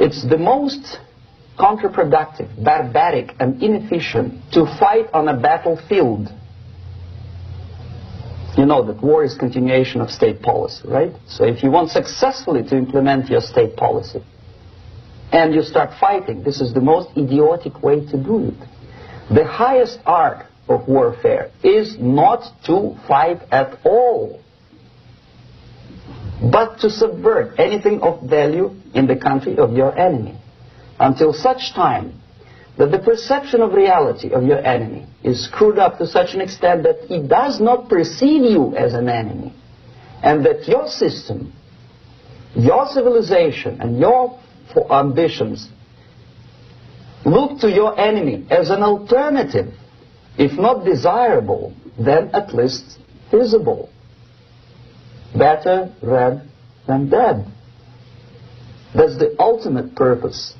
It's the most counterproductive, barbaric, and inefficient to fight on a battlefield. You know that war is continuation of state policy, right? So if you want successfully to implement your state policy and you start fighting, this is the most idiotic way to do it. The highest art of warfare is not to fight at all, but to subvert anything of value in the country of your enemy, until such time that the perception of reality of your enemy is screwed up to such an extent that he does not perceive you as an enemy, and that your system, your civilization, and your ambitions look to your enemy as an alternative, if not desirable, then at least feasible. Better red than dead. That's the ultimate purpose,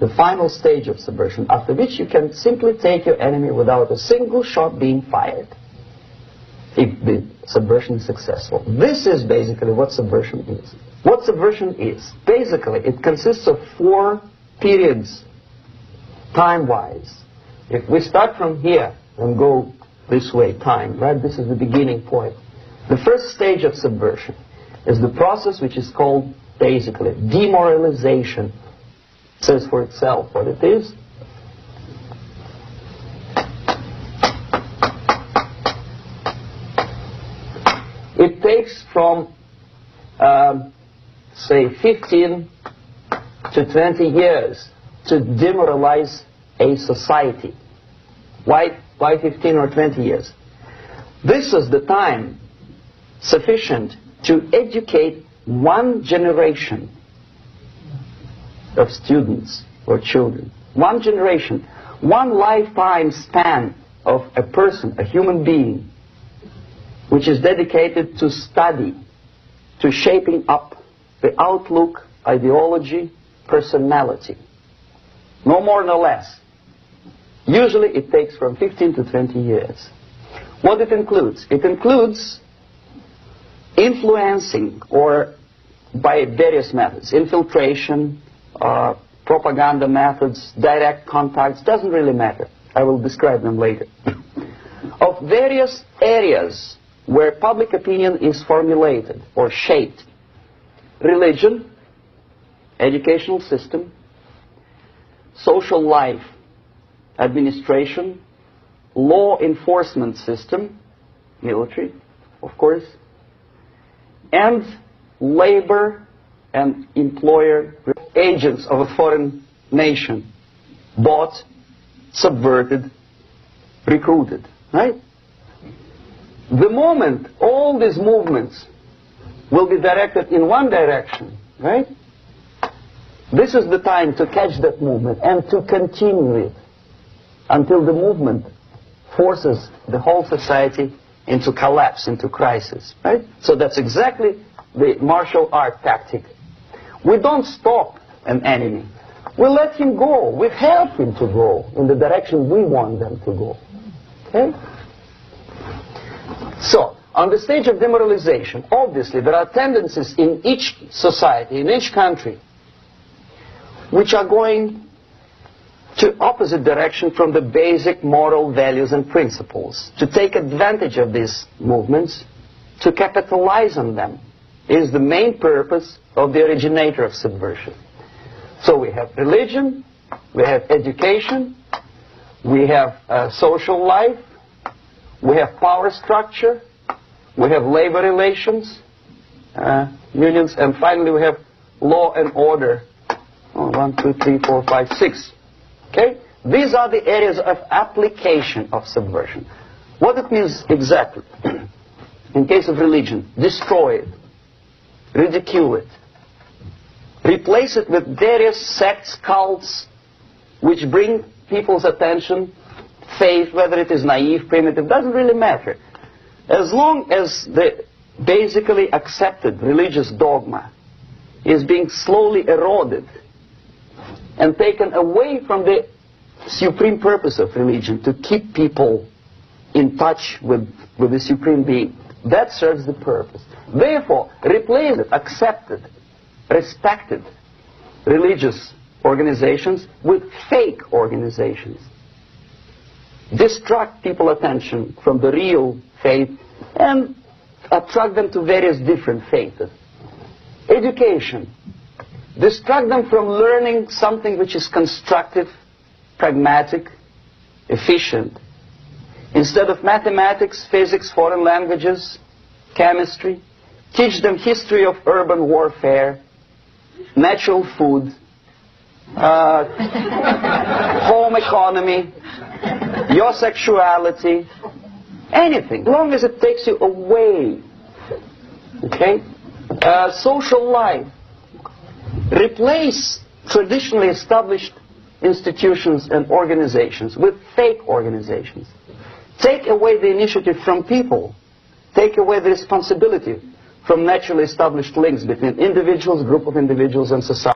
the final stage of subversion, after which you can simply take your enemy without a single shot being fired, if the subversion is successful. This is basically what subversion is. What subversion is, basically, it consists of 4 periods, time-wise. If we start from here and go this way, time, right? This is the beginning point. The first stage of subversion is the process which is called, basically, demoralization. It says for itself what it is. It takes from, say, 15 to 20 years to demoralize a society. Why 15 or 20 years? This is the time sufficient to educate one generation of students or children. One generation, one lifetime span of a person, a human being, which is dedicated to study, to shaping up the outlook, ideology, personality. No more, no less. Usually it takes from 15 to 20 years. What it includes? It includes influencing, or by various methods, infiltration, propaganda methods, direct contacts, doesn't really matter. I will describe them later. Of various areas where public opinion is formulated or shaped. Religion, educational system, social life, administration, law enforcement system, military, of course, and labor and employer agents of a foreign nation, bought, subverted, recruited, right? The moment all these movements will be directed in one direction, right? This is the time to catch that movement and to continue it until the movement forces the whole society into collapse, into crisis, right? So that's exactly the martial art tactic. We don't stop an enemy. We let him go. We help him to go in the direction we want them to go. Okay? So, on the stage of demoralization, obviously there are tendencies in each society, in each country, which are going to opposite direction from the basic moral values and principles. To take advantage of these movements, to capitalize on them, is the main purpose of the originator of subversion. So we have religion, we have education, we have social life, we have power structure, we have labor relations, unions, and finally we have law and order. 1, 2, 3, 4, 5, 6. Okay? These are the areas of application of subversion. What it means exactly? In case of religion, destroy it, ridicule it, replace it with various sects, cults, which bring people's attention, faith, whether it is naive, primitive, doesn't really matter. As long as the basically accepted religious dogma is being slowly eroded and taken away from the supreme purpose of religion, to keep people in touch with the supreme being, that serves the purpose. Therefore, replace it, accepted, respected religious organizations with fake organizations. Distract people's attention from the real faith and attract them to various different faiths. Education. Distract them from learning something which is constructive, pragmatic, efficient. Instead of mathematics, physics, foreign languages, chemistry, teach them history of urban warfare, natural food, home economy, your sexuality, anything, as long as it takes you away. Okay? Social life. Replace traditionally established institutions and organizations with fake organizations. Take away the initiative from people. Take away the responsibility from naturally established links between individuals, group of individuals, and society.